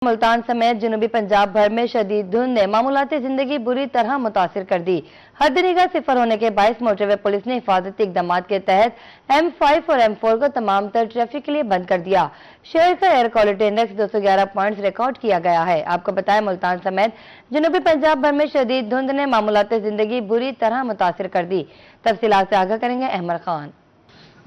मुल्तान समेत जनूबी पंजाब भर में शदीद धुंध ने मामूलाती जिंदगी बुरी तरह मुतासिर कर दी। हद निगाह सिफर होने के बायस मोटरवे पुलिस ने हिफाजती इकदाम के तहत M5 और M4 को तमाम तर ट्रैफिक के लिए बंद कर दिया। शहर का air quality index 211 points record किया गया है। आपको बताएं, मुल्तान समेत जनूबी पंजाब भर में शदीद धुंध ने मामूलाती जिंदगी बुरी तरह मुतासिर कर दी। तफसीलात से आगाह करेंगे अहमद खान।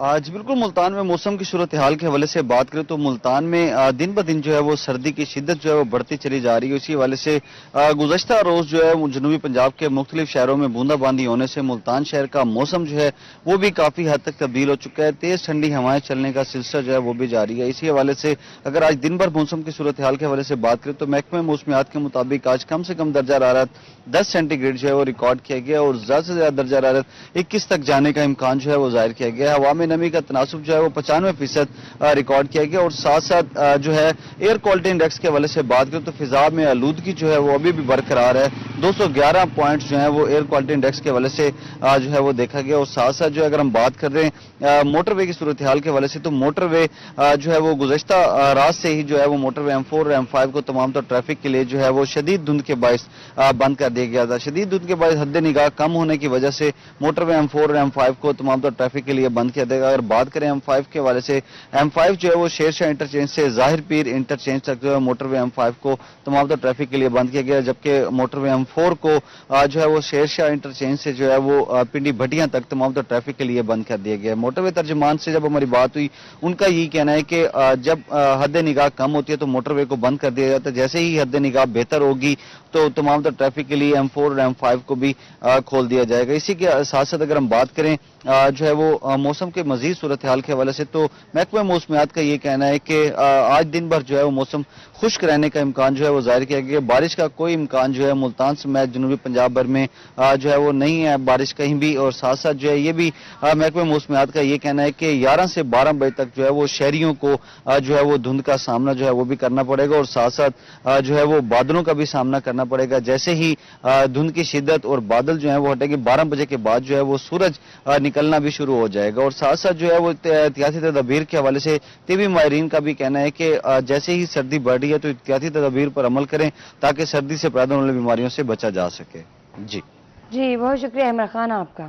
आज बिल्कुल मुल्तान में मौसम की सूरत हाल के हवाले से बात करें तो मुल्तान में दिन ब दिन जो है वो सर्दी की शिद्दत जो है वो बढ़ती चली जा रही है। इसी हवाले से गुज़श्ता रोज जो है जनूबी पंजाब के मुख्तलिफ शहरों में बूंदाबांदी होने से मुल्तान शहर का मौसम जो है वो भी काफी हद तक तब्दील हो चुका है। तेज ठंडी हवाएं चलने का सिलसिला जो है वो भी जारी है। इसी हवाले से अगर आज दिन भर मौसम की सूरत हाल के हवाले से बात करें तो महकमे मौसमियात के मुताबिक आज कम से कम दर्जा हरारत 10 सेंटीग्रेड जो है वो रिकॉर्ड किया गया और ज्यादा से ज्यादा दर्जा हरारत 21 तक जाने का इम्कान जो है वो जाहिर किया गया है। हवा में नमी का तनासुब जो है वो 95% रिकॉर्ड किया गया और साथ साथ जो है एयर क्वालिटी इंडेक्स के हवाले से बात करें तो फिजा में आलूदगी जो है वो अभी भी बरकरार है। 211 पॉइंट्स जो है वो एयर क्वालिटी इंडेक्स के हवाले से जो है वो देखा गया। और साथ साथ जो अगर हम बात कर रहे हैं मोटरवे की सूरत हाल के हवाले से तो मोटरवे जो है वो गुज़श्ता रात से ही जो है वो मोटरवे M4 और M5 को तमाम तो ट्रैफिक के लिए जो है वो शदीद धुंध के बायस बंद कर दिया गया था। शदीद धुंध के बायस हद निगाह कम होने की वजह से मोटरवे M4 और M5 को तमाम तो ट्रैफिक के लिए बंद किया जाएगा। अगर बात करें M5 के हवाले से M5 जो है वो शेरशाह इंटरचेंज से जाहिर पीर इंटरचेंज तक जो है मोटरवे M5 को तमाम तो ट्रैफिक के लिए बंद किया गया, जबकि मोटरवे M4 को जो है वो शेरशाह इंटरचेंज से जो है वो पिंडी भटियां तक तमाम तो ट्रैफिक के लिए बंद कर दिया गया। मोटरवे तर्जुमान से जब हमारी बात हुई उनका यही कहना है कि जब हद निगाह कम होती है तो मोटरवे को बंद कर दिया जाता है। जैसे ही हद निगाह बेहतर होगी तो तमाम तो ट्रैफिक के लिए M4 और M5 को भी खोल दिया जाएगा। इसी के साथ साथ अगर हम बात करें जो है वो मौसम के मजीद सूरत हाल के हवाले से तो महकमा मौसमियात का ये कहना है कि आज दिन भर जो है वो मौसम खुश्क रहने का इम्कान जो है वो जाहिर किया गया। बारिश का कोई इम्कान जो है मुल्तान समेत जनूबी पंजाब भर में जो है वो नहीं है बारिश कहीं भी। और साथ साथ जो है ये भी महकमा मौसमियात का ये कहना है कि 11 से 12 बजे तक जो है वो शहरियों को जो है वो धुंध का सामना जो है वो भी करना पड़ेगा और साथ साथ जो है वो बादलों का भी सामना करना पड़ेगा। जैसे ही धुंध की शिद्दत और बादल जो है वो हटेंगे 12 बजे के बाद जो है वो सूरज निकलना भी शुरू हो जाएगा। और साथ साथ जो है वो एहतियाती तदबीर के हवाले से तिबी माहिरीन का भी कहना है कि जैसे ही सर्दी बढ़ रही है तो एहतियाती तदबीर पर अमल करें ताकि सर्दी से पैदा होने वाली बीमारियों से बचा जा सके। जी बहुत शुक्रिया अहमद खान आपका।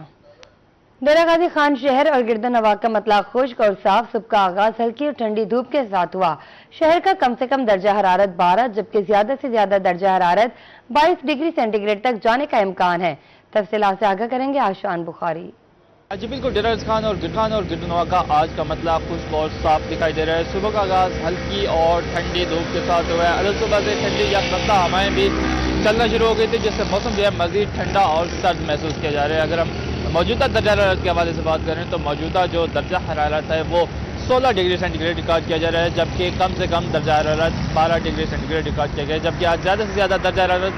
डेरा गाजी खान शहर और गिरदनवां का मतला खुश्क और साफ। सुबह का आगाज हल्की और ठंडी धूप के साथ हुआ। शहर का कम से कम दर्जा हरारत 12 जबकि ज्यादा से ज्यादा दर्जा हरारत 22 डिग्री सेंटीग्रेड तक जाने का इम्कान है। तफसीलात से आगाह करेंगे आशान बुखारी। जी बिल्कुल, डेरा खान और गिरदनवां का आज का मतला खुश्क और साफ दिखाई दे रहा है। सुबह का आगाज हल्की और ठंडी धूप के साथ हुआ है। अलग सुबह से ठंडी या खस्ता हवाएं भी चलना शुरू हो गई थी जिससे मौसम जो है मजीद ठंडा और सर्द महसूस किया जा रहा है। अगर हम मौजूदा दर्जा हरारत के हवाले से बात करें तो मौजूदा जो दर्जा हरारत है वो 16 डिग्री सेंटीग्रेड रिकॉर्ड किया जा रहा है, जबकि कम से कम दर्जा हरारत 12 डिग्री सेंटीग्रेड रिकॉर्ड किया गया है। जबकि आज ज़्यादा से ज़्यादा दर्जा हरारत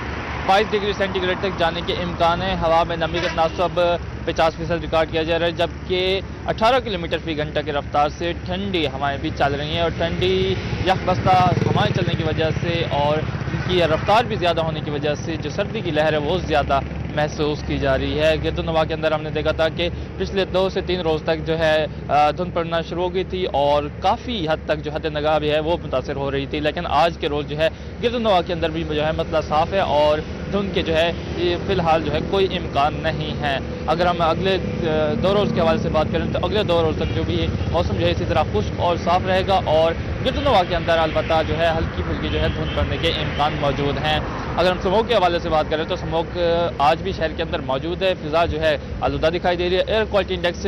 22 डिग्री सेंटीग्रेड तक जाने के इम्कान है। हवा में नमी का तनासुब 50% रिकॉर्ड किया जा रहा है, जबकि 18 किलोमीटर फी घंटा की रफ्तार से ठंडी हवाएं भी चल रही हैं। और ठंडी यकबस्ता हवाएं चलने की वजह से और इनकी रफ्तार भी ज़्यादा होने की वजह से जो सर्दी की लहर है वो ज़्यादा महसूस की जा रही है। गिरदनवां के अंदर हमने देखा था कि पिछले 2 से 3 रोज़ तक जो है धुंध पड़ना शुरू हो गई थी और काफ़ी हद तक जो हद निगाह भी है वो मुतासर हो रही थी। लेकिन आज के रोज़ जो है गिरदनवां के अंदर भी जो है मतला साफ़ है और धुंध के जो है फिलहाल जो है कोई इम्कान नहीं है। अगर हम अगले 2 रोज़ के हवाले से बात करें तो अगले 2 रोज़ तक जो भी मौसम जो है इसी तरह खुश्क और साफ़ रहेगा और गिरदनवां के अंदर अलबत्ता जो है हल्की फुल्की जो है धुंध पड़ने के इम्कान मौजूद हैं। अगर हम स्मोक के हवाले से बात करें तो स्मोक आज भी शहर के अंदर मौजूद है। फिजा जो है आलूदा दिखाई दे रही है। एयर क्वालिटी इंडेक्स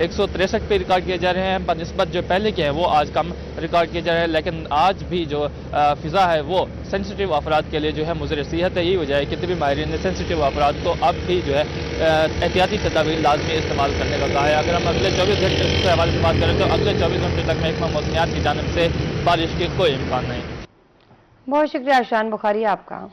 163 पे रिकॉर्ड किए जा रहे हैं बनिस्बत जो पहले के हैं वो आज कम रिकॉर्ड किए जा रहे हैं। लेकिन आज भी जो फिजा है वो सेंसिटिव अफराद के लिए जो है मुज़र सेहत है। यही वजह है कि तबी माहिरीन ने सेंसिटिव अफराद को अब भी जो है एहतियाती तदाबीर लाजमी इस्तेमाल करने का कहा है। अगर हम अगले 24 घंटे के हवाले से बात करें तो अगले 24 घंटे तक महकमा मौसमियात की जानिब से बारिश के कोई इम्कान नहीं। बहुत शुक्रिया आशान बुखारी आपका।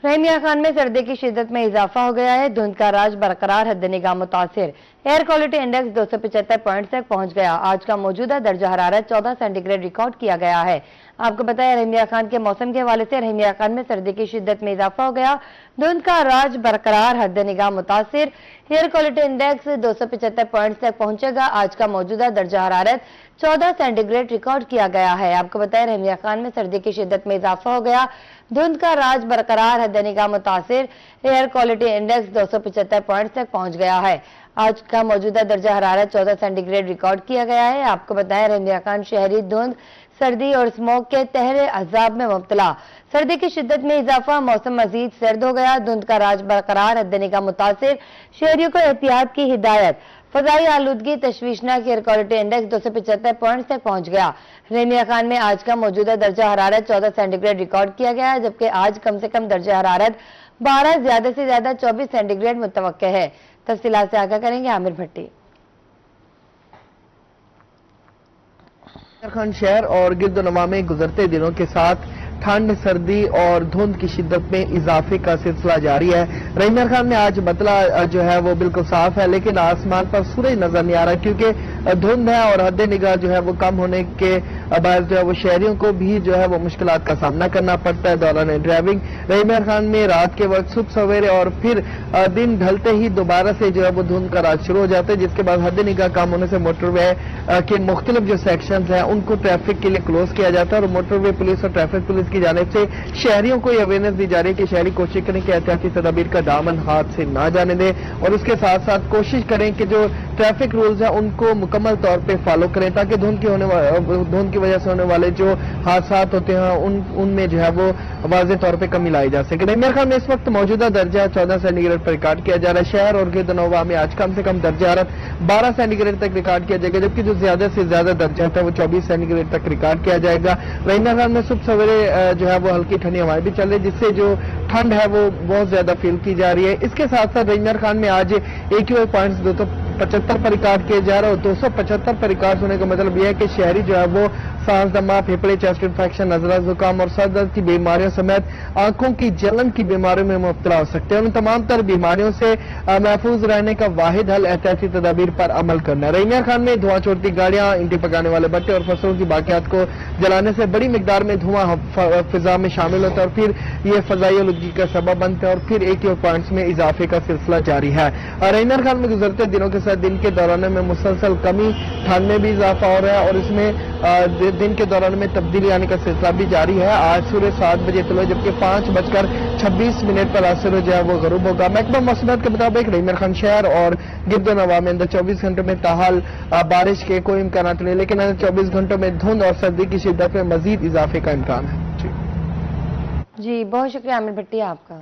रहीमिया खान में सर्दी की शिद्दत में इजाफा हो गया है। धुंध का राज बरकरार, हद निगाह मुतासिर। एयर क्वालिटी इंडेक्स 275 पॉइंट तक पहुंच गया। आज का मौजूदा दर्जा हरारत 14 सेंटीग्रेड रिकॉर्ड किया गया है। आपको बताया रहीमिया खान के मौसम के हवाले से रहीमिया खान में सर्दी की शिद्दत में इजाफा हो गया। धुंध का राज बरकरार, हद निगाह मुतासिर। एयर क्वालिटी इंडेक्स 275 पॉइंट्स तक पहुंचेगा। आज का मौजूदा दर्जा हरारत 14 सेंटीग्रेड रिकॉर्ड किया गया है। आपको बताया रहीमिया खान में सर्दी की शिद्दत में इजाफा हो गया। धुंध का राज बरकरार, हद निगाह मुतासिर। एयर क्वालिटी इंडेक्स 275 पॉइंट्स तक पहुंच गया है। आज का मौजूदा दर्जा हरारत 14 सेंटीग्रेड रिकॉर्ड किया गया है। आपको बताया रहीमिया खान शहरी धुंध, सर्दी और स्मोक के तहरे अजाब में मुब्तला। सर्दी की शिद्दत में इजाफा, मौसम मजीद सर्द हो गया। धुंध का राज बरकरार, हद निगाह मुतासिर। शहरियों को एहतियात की हिदायत। फजाई आलूदगी तशवीशनाक, एयर क्वालिटी इंडेक्स 275 पॉइंट्स तक पहुंच गया। रहीमिया खान में आज का मौजूदा दर्जा हरारत 14 सेंटीग्रेड रिकॉर्ड किया गया है, जबकि आज कम से कम दर्जा हरारत 12, ज्यादा से ज्यादा 24 सेंटीग्रेड मुतवक्के है। तफसीलात से आगाह करेंगे आमिर भट्टी। खान शहर और गिरदोनवा में गुजरते दिनों के साथ ठंड, सर्दी और धुंध की शिद्दत में इजाफे का सिलसिला जारी है। रहीमिया खान में आज बदला जो है वो बिल्कुल साफ है, लेकिन आसमान पर सूरज नजर नहीं आ रहा क्योंकि धुंध है और हद निगाह जो है वो कम होने के बायस जो है वो शहरियों को भी जो है वो मुश्किलात का सामना करना पड़ता है दौरान ड्राइविंग। रहीमिया खान में रात के वक्त सुबह सवेरे और फिर दिन ढलते ही दोबारा से जो है वो धुंध का राज शुरू हो जाता है, जिसके बाद हद निगाह कम होने से मोटरवे के मुख्तलिफ जो सेक्शन हैं उनको ट्रैफिक के लिए क्लोज किया जाता है और मोटरवे पुलिस और ट्रैफिक पुलिस की जानिब से शहरियों को ये अवेयरनेस दी जा रही है कि शहरी कोशिश करें कि एहतियाती तदाबीर का दामन हाथ से ना जाने दें और उसके साथ साथ कोशिश करें कि जो ट्रैफिक रूल्स हैं उनको मुकम्मल तौर पे फॉलो करें ताकि धुंध की वजह से होने वाले जो हादसा होते हैं उनमें जो है वो वाज़ेह तौर पे कमी लाई जा सके। रहीमिया खान में इस वक्त मौजूदा दर्जा 14 सेंटीग्रेड पर रिकॉर्ड किया जा रहा है। शहर और गिरदोनवा में आज कम से कम दर्जा हरारत 12 सेंटीग्रेड तक रिकॉर्ड किया जाएगा, जबकि जो ज्यादा से ज्यादा दर्जा है वो 24 सेंटीग्रेड तक रिकॉर्ड किया जाएगा। रहीमिया खान में सुबह सवेरे जो है वो हल्की ठंडी हवाएं भी चल रही है, जिससे जो ठंड है वो बहुत ज्यादा फील की जा रही है। इसके साथ साथ रहीमिया खान में आज AQI पॉइंट्स 275 पर रिकॉर्ड किए जा रहे हैं और 275 पर रिकॉर्ड होने का मतलब यह है कि शहरी जो है वो सांस, दमा, फेफड़े, चेस्ट इन्फेक्शन, नजला, जुकाम और सर दर्द की बीमारियों समेत आंखों की जलन की बीमारियों में मुब्तला हो सकते हैं। उन तमाम तर बीमारियों से महफूज रहने का वाहिद हल एहतियाती तदाबीर पर अमल करना है। रहीमिया खान में धुआं छोड़ती गाड़ियां, ईंटें पकाने वाले भट्टे और फसलों की बाकियात को जलाने से बड़ी मिकदार में धुआं फिजा में शामिल होता है और फिर ये फजाई आलूदगी का सबब बनता है और फिर AQI पॉइंट्स में इजाफे का सिलसिला जारी है। रहीमिया खान में गुजरते दिनों के साथ दिन के दौरान में मुसलसल कमी, ठंड में भी इजाफा हो रहा है और इसमें दिन के दौरान में तब्दीली आने का सिलसिला भी जारी है। आज सूर्य 7 बजे तलो जबकि 5:26 पर असर जो है वो गरूब होगा। महकमा मौसमियात के मुताबिक रहीमिया खान शहर और गिरदोनवा में अंदर 24 घंटों में ताहाल बारिश के कोई इम्कान नहीं, लेकिन अंदर 24 घंटों में धुंध और सर्दी की शिद्दत में मजीद इजाफे का इम्कान है। जी बहुत शुक्रिया आमिर भट्टी आपका।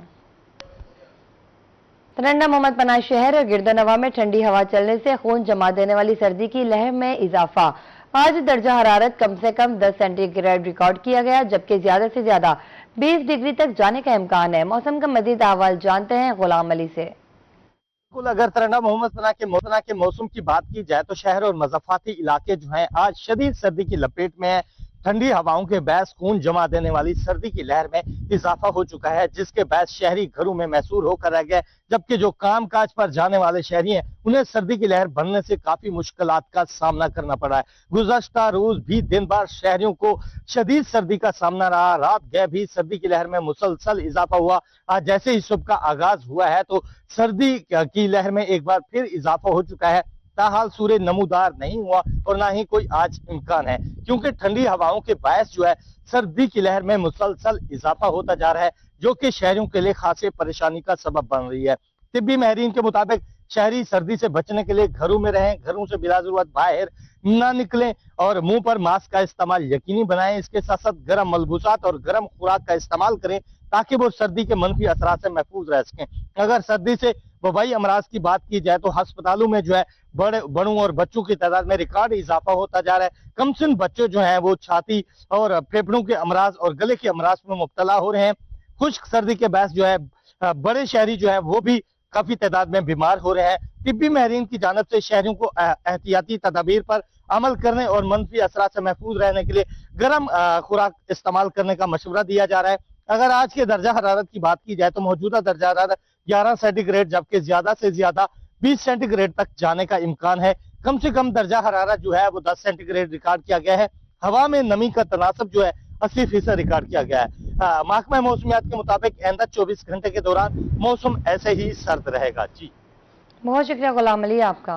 तरंडा मोहम्मद पनाह शहर और गिरदोनवा में ठंडी हवा चलने से खून जमा देने वाली सर्दी की लहर में इजाफा। आज दर्जा हरारत कम से कम 10 सेंटीग्रेड रिकॉर्ड किया गया, जबकि ज्यादा से ज्यादा 20 डिग्री तक जाने का इम्कान है। मौसम का मजीद अहवाल जानते हैं गुलाम अली से। बिल्कुल, अगर तरंडा मोहम्मद पनाह के मौसम की बात की जाए तो शहर और मज़ाफ़ाती इलाके जो हैं आज शदीद सर्दी की लपेट में है। ठंडी हवाओं के बायस खून जमा देने वाली सर्दी की लहर में इजाफा हो चुका है, जिसके बायस शहरी घरों में मैसूर होकर रह गए, जबकि जो काम काज पर जाने वाले शहरी हैं उन्हें सर्दी की लहर बनने से काफी मुश्किलात का सामना करना पड़ा है। गुज़श्ता रोज भी दिन भर शहरियों को शदीद सर्दी का सामना रहा। रात गए भी सर्दी की लहर में मुसलसल इजाफा हुआ। आज जैसे ही सुबह का आगाज हुआ है तो सर्दी की लहर में एक बार फिर इजाफा हो चुका है। ताहाल सूर्य नमूदार नहीं हुआ और ना ही कोई आज इम्कान है, क्योंकि ठंडी हवाओं के बायस जो है सर्दी की लहर में मुसलसल इजाफा होता जा रहा है, जो कि शहरियों के लिए खासे परेशानी का सबब बन रही है। तिब्बी माहिरीन के मुताबिक शहरी सर्दी से बचने के लिए घरों में रहें, घरों से बिला जरूरत बाहर ना निकलें और मुंह पर मास्क का इस्तेमाल यकीनी बनाएं। इसके साथ साथ गर्म मलबूसात और गर्म खुराक का इस्तेमाल करें ताकि वो सर्दी के मनफी असरात से महफूज रह सकें। अगर सर्दी से वबाई अमराज की बात की जाए तो अस्पतालों में जो है बड़ों और बच्चों की तादाद में रिकॉर्ड इजाफा होता जा रहा है। कमसिन बच्चे जो हैं वो छाती और फेफड़ों के अमराज और गले के अमराज में मुब्तला हो रहे हैं। खुश्क सर्दी के बायस जो है बड़े शहरी जो है वो भी काफी तादाद में बीमार हो रहे हैं। तिब्बी माहिरीन की जानिब से शहरियों को एहतियाती तदाबीर पर अमल करने और मनफी असरात से महफूज रहने के लिए गर्म खुराक इस्तेमाल करने का मशवरा दिया जा रहा है। अगर आज के दर्जा हरारत की बात की जाए तो मौजूदा दर्जा हरारत 11 सेंटीग्रेड जबकि ज्यादा से ज्यादा 20 सेंटीग्रेड तक जाने का इम्कान है। कम से कम दर्जा हरारत जो है वो 10 सेंटीग्रेड रिकॉर्ड किया गया है। हवा में नमी का तनासब जो है 80% रिकॉर्ड किया गया है। महकमा मौसमियात के मुताबिक आइंदा 24 घंटे के दौरान मौसम ऐसे ही सर्द रहेगा। जी बहुत शुक्रिया गुलाम अली आपका।